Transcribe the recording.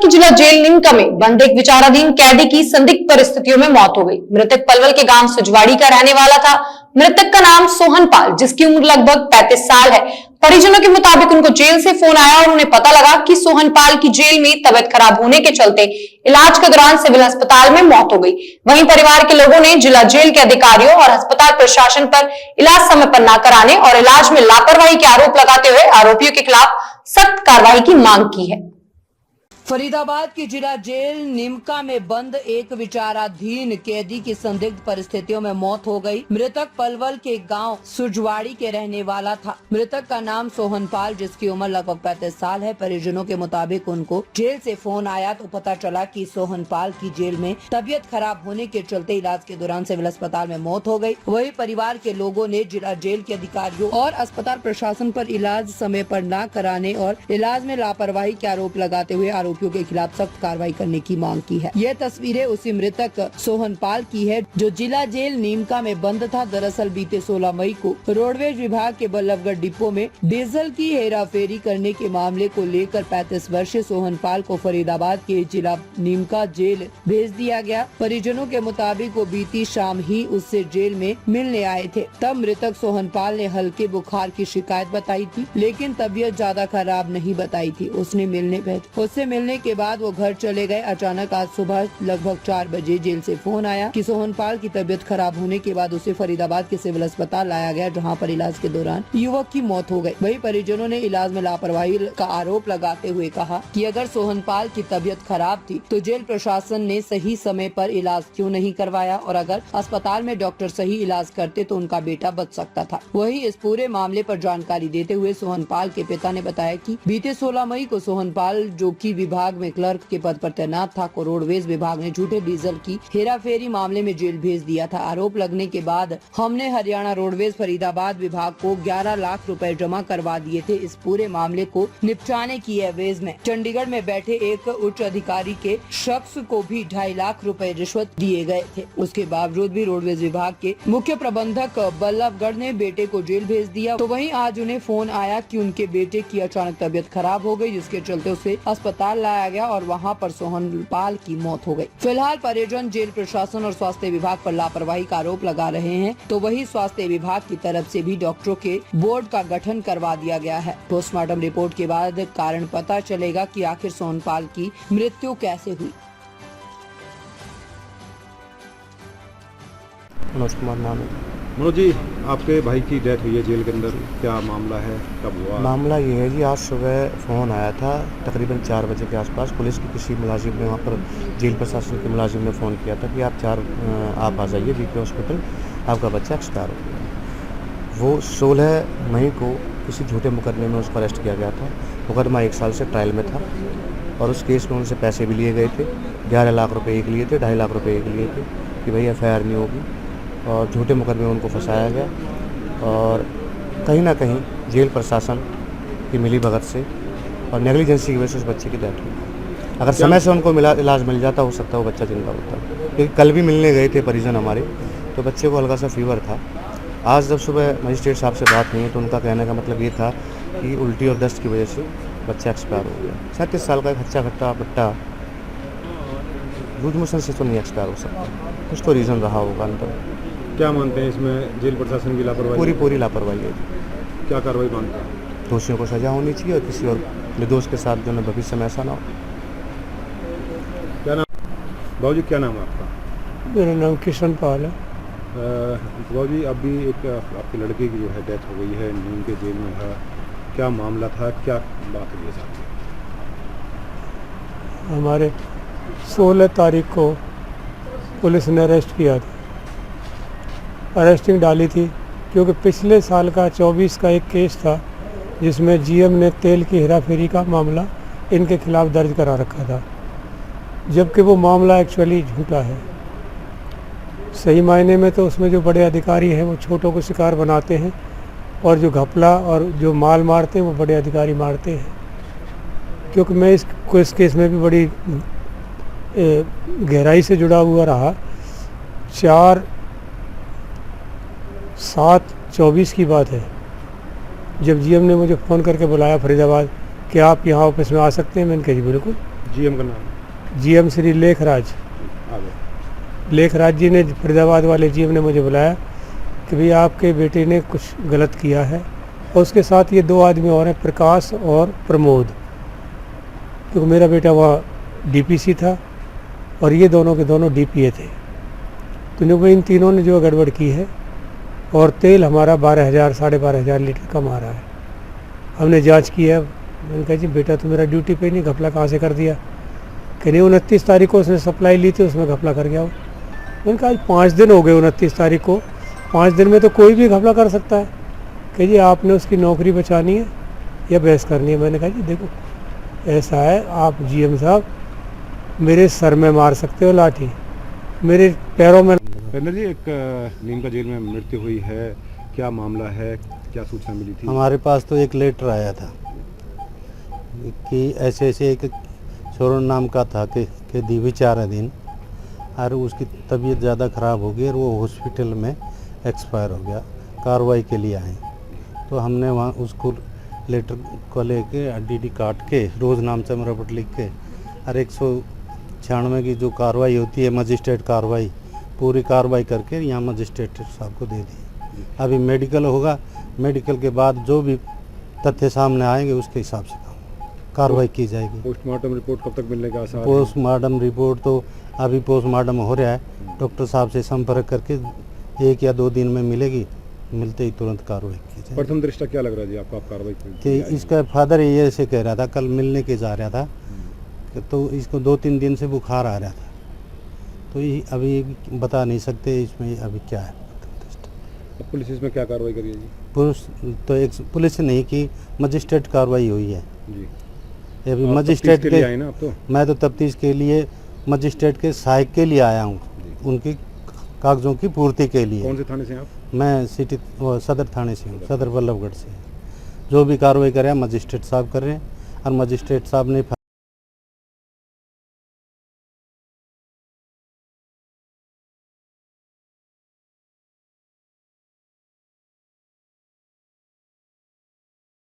की जिला जेल निमका में बंद एक विचाराधीन कैदी की संदिग्ध परिस्थितियों में मौत हो गई। मृतक पलवल के गांव सुजवाड़ी का रहने वाला था। मृतक का नाम सोहन पाल, जिसकी उम्र लगभग 35 साल है। परिजनों के मुताबिक उनको जेल से फोन आया और उन्हें पता लगा कि सोहन पाल की जेल में तबियत खराब होने के चलते इलाज के दौरान सिविल अस्पताल में मौत हो गई। वहीं परिवार के लोगों ने जिला जेल के अधिकारियों और अस्पताल प्रशासन पर इलाज समय पर न कराने और इलाज में लापरवाही के आरोप लगाते हुए आरोपियों के खिलाफ सख्त कार्रवाई की मांग की है। फरीदाबाद की जिला जेल निमका में बंद एक विचाराधीन कैदी की संदिग्ध परिस्थितियों में मौत हो गई। मृतक पलवल के गांव सुजवाड़ी के रहने वाला था। मृतक का नाम सोहन पाल, जिसकी उम्र लगभग 35 साल है। परिजनों के मुताबिक उनको जेल से फोन आया तो पता चला कि सोहन पाल की जेल में तबीयत खराब होने के चलते इलाज के दौरान सिविल अस्पताल में मौत हो गई। वही परिवार के लोगों ने जिला जेल के अधिकारियों और अस्पताल प्रशासन पर इलाज समय पर न कराने और इलाज में लापरवाही के आरोप लगाते हुए आरोपियों के खिलाफ सख्त कार्रवाई करने की मांग की है। यह तस्वीरें उसी मृतक सोहन पाल की है जो जिला जेल नीमका में बंद था। दरअसल बीते 16 मई को रोडवेज विभाग के बल्लभगढ़ डिपो में डीजल की हेराफेरी करने के मामले को लेकर 35 वर्षीय सोहन पाल को फरीदाबाद के जिला नीमका जेल भेज दिया गया। परिजनों के मुताबिक वो बीती शाम ही उससे जेल में मिलने आए थे। तब मृतक सोहन पाल ने हल्के बुखार की शिकायत बताई थी, लेकिन तबीयत ज्यादा खराब नहीं बताई थी। उससे मिलने के बाद वो घर चले गए। अचानक आज सुबह लगभग 4 बजे जेल से फोन आया कि सोहन पाल की तबीयत खराब होने के बाद उसे फरीदाबाद के सिविल अस्पताल लाया गया, जहां पर इलाज के दौरान युवक की मौत हो गई। वही परिजनों ने इलाज में लापरवाही का आरोप लगाते हुए कहा कि अगर सोहन पाल की तबीयत खराब थी तो जेल प्रशासन ने सही समय पर इलाज क्यों नहीं करवाया, और अगर अस्पताल में डॉक्टर सही इलाज करते तो उनका बेटा बच सकता था। वही इस पूरे मामले पर जानकारी देते हुए सोहन पाल के पिता ने बताया कि बीते 16 मई को सोहन पाल, जो की विभाग में क्लर्क के पद पर तैनात था, को रोडवेज विभाग ने झूठे डीजल की हेराफेरी मामले में जेल भेज दिया था। आरोप लगने के बाद हमने हरियाणा रोडवेज फरीदाबाद विभाग को 11 लाख रुपए जमा करवा दिए थे। इस पूरे मामले को निपटाने की एवज में चंडीगढ़ में बैठे एक उच्च अधिकारी के शख्स को भी 2.5 लाख रुपए रिश्वत दिए गए थे। उसके बावजूद भी रोडवेज विभाग के मुख्य प्रबंधक बल्लभगढ़ ने बेटे को जेल भेज दिया। तो वहीं आज उन्हें फोन आया कि उनके बेटे की अचानक तबीयत खराब हो गई, जिसके चलते उसे अस्पताल लाया गया और वहां पर सोहन पाल की मौत हो गई। फिलहाल परिजन जेल प्रशासन और स्वास्थ्य विभाग पर लापरवाही का आरोप लगा रहे हैं। तो वही स्वास्थ्य विभाग की तरफ से भी डॉक्टरों के बोर्ड का गठन करवा दिया गया है। पोस्टमार्टम रिपोर्ट के बाद कारण पता चलेगा कि आखिर सोहन पाल की मृत्यु कैसे हुई। मनोज कुमार नाम है। मनोज जी, आपके भाई की डेथ हुई है जेल के अंदर, क्या मामला है, कब हुआ? मामला ये है जी, आज सुबह फ़ोन आया था तकरीबन 4 बजे के आसपास। पुलिस की किसी मुलाजिम ने, वहाँ पर जेल प्रशासन के मुलाजिम ने फ़ोन किया था कि आप आ जाइए बीपी हॉस्पिटल, आपका बच्चा एक्सपायर हो गया। वो 16 मई को किसी झूठे मुकदमे में उसको अरेस्ट किया गया था। मुकदमा 1 साल से ट्रायल में था और उस केस में उनसे पैसे भी लिए गए थे। 11 लाख रुपये एक लिए थे, 2.5 लाख रुपये एक लिए थे कि भाई FIR नहीं होगी, और झूठे मुकदमे में उनको फंसाया गया। और कहीं ना कहीं जेल प्रशासन की मिली भगत से और नेग्लिजेंसी की वजह से उस बच्चे की डेथ हुई। अगर समय से उनको इलाज मिल जाता, हो सकता है वो बच्चा जिंदा होता। क्योंकि कल भी मिलने गए थे परिजन हमारे, तो बच्चे को हल्का सा फीवर था। आज जब सुबह मजिस्ट्रेट साहब से बात हुई है तो उनका कहने का मतलब ये था कि उल्टी और दस्त की वजह से बच्चा एक्सपायर हो गया। 37 साल का एक हच्चा खट्टा बट्टा लूज मोशन से तो नहीं एक्सपायर हो सकता, कुछ तो रीज़न रहा होगा अंदर। क्या मानते हैं इसमें जेल प्रशासन की लापरवाही? पूरी लापरवाही है। क्या कार्रवाई मानते हैं? दोषियों को सजा होनी चाहिए और किसी और निर्दोष के साथ जो है भविष्य में ऐसा ना हो। क्या नाम बाबूजी, क्या नाम है आपका? मेरा नाम किशन पाल है। बाबूजी, अभी एक आपके लड़के की जो है डेथ हो गई है, नीम के जेल में है, क्या मामला था, क्या बात हुई साथ? हमारे 16 तारीख को पुलिस ने अरेस्ट किया था। अरेस्टिंग डाली थी क्योंकि पिछले साल का 24 का एक केस था जिसमें GM ने तेल की हेराफेरी का मामला इनके खिलाफ दर्ज करा रखा था, जबकि वो मामला एक्चुअली झूठा है। सही मायने में तो उसमें जो बड़े अधिकारी हैं वो छोटों को शिकार बनाते हैं, और जो घपला और जो माल मारते हैं वो बड़े अधिकारी मारते हैं। क्योंकि मैं इस केस में भी बड़ी गहराई से जुड़ा हुआ रहा। 4/7/24 की बात है, जब GM ने मुझे फ़ोन करके बुलाया फरीदाबाद कि आप यहाँ ऑफिस में आ सकते हैं। मैंने कहा जी बिल्कुल। जीएम का नाम? जीएम श्री लेखराज। आगे। लेखराज जी ने, फरीदाबाद वाले जीएम ने मुझे बुलाया कि भाई आपके बेटे ने कुछ गलत किया है, और उसके साथ ये 2 आदमी और हैं, प्रकाश और प्रमोद, क्योंकि मेरा बेटा वहाँ डीपीसी था और ये दोनों के दोनों डीपीए थे। तो जो इन तीनों ने जो गड़बड़ की है, और तेल हमारा 12,000 साढ़े 12,000 लीटर कम आ रहा है। हमने जांच की है। मैंने कहा जी बेटा तो मेरा ड्यूटी पे नहीं, घपला कहाँ से कर दिया? कि नहीं 29 तारीख को उसने सप्लाई ली थी, उसमें घपला कर गया हो। मैंने कहा आज 5 दिन हो गए 29 तारीख को, 5 दिन में तो कोई भी घपला कर सकता है। कि जी आपने उसकी नौकरी बचानी है या बहस करनी है? मैंने कहा जी देखो ऐसा है, आप जीएम साहब मेरे सर में मार सकते हो लाठी, मेरे पैरों में। पेंद्र जी, एक नीम का जेल में मृत्यु हुई है, क्या मामला है, क्या सूचना मिली थी? हमारे पास तो एक लेटर आया था कि ऐसे ऐसे एक छोरो नाम का था कि विचाराधीन, और उसकी तबीयत ज़्यादा ख़राब हो गई और वो हॉस्पिटल में एक्सपायर हो गया, कार्रवाई के लिए आए। तो हमने वहाँ उसको लेटर को लेके डीडी काट के रोज़नामचा रिपोर्ट लिख के और 196 की जो कार्रवाई होती है मजिस्ट्रेट कार्रवाई, पूरी कार्रवाई करके यहाँ मजिस्ट्रेट साहब को दे दी। अभी मेडिकल होगा, मेडिकल के बाद जो भी तथ्य सामने आएंगे उसके हिसाब से कार्रवाई की जाएगी। पोस्टमार्टम रिपोर्ट कब तक मिलने का आसार है? पोस्टमार्टम रिपोर्ट तो अभी पोस्टमार्टम हो रहा है, डॉक्टर साहब से संपर्क करके 1 या 2 दिन में मिलेगी, मिलते ही तुरंत कार्रवाई की जाएगी। प्रथम दृष्टि क्या लग रहा है जी आपको, आप कार्रवाई कि इसका फादर ये ऐसे कह रहा था, कल मिलने के जा रहा था, तो इसको 2-3 दिन से बुखार आ रहा था, तो ये अभी बता नहीं सकते इसमें अभी क्या है। अब पुलिस इसमें क्या कार्रवाई करी है जी? पुलिस नहीं की, मजिस्ट्रेट कार्रवाई हुई है जी। अभी आप मजिस्ट्रेट तफ्तीश के लिए आए ना आप? तो मैं तो तफ्तीश के लिए मजिस्ट्रेट के सहायक के लिए आया हूँ, उनकी कागज़ों की पूर्ति के लिए। कौन से थाने से आप? मैं सदर थाने से हूँ, सदर बल्लभगढ़ से। जो भी कार्रवाई करें मजिस्ट्रेट साहब कर रहे हैं, और मजिस्ट्रेट साहब ने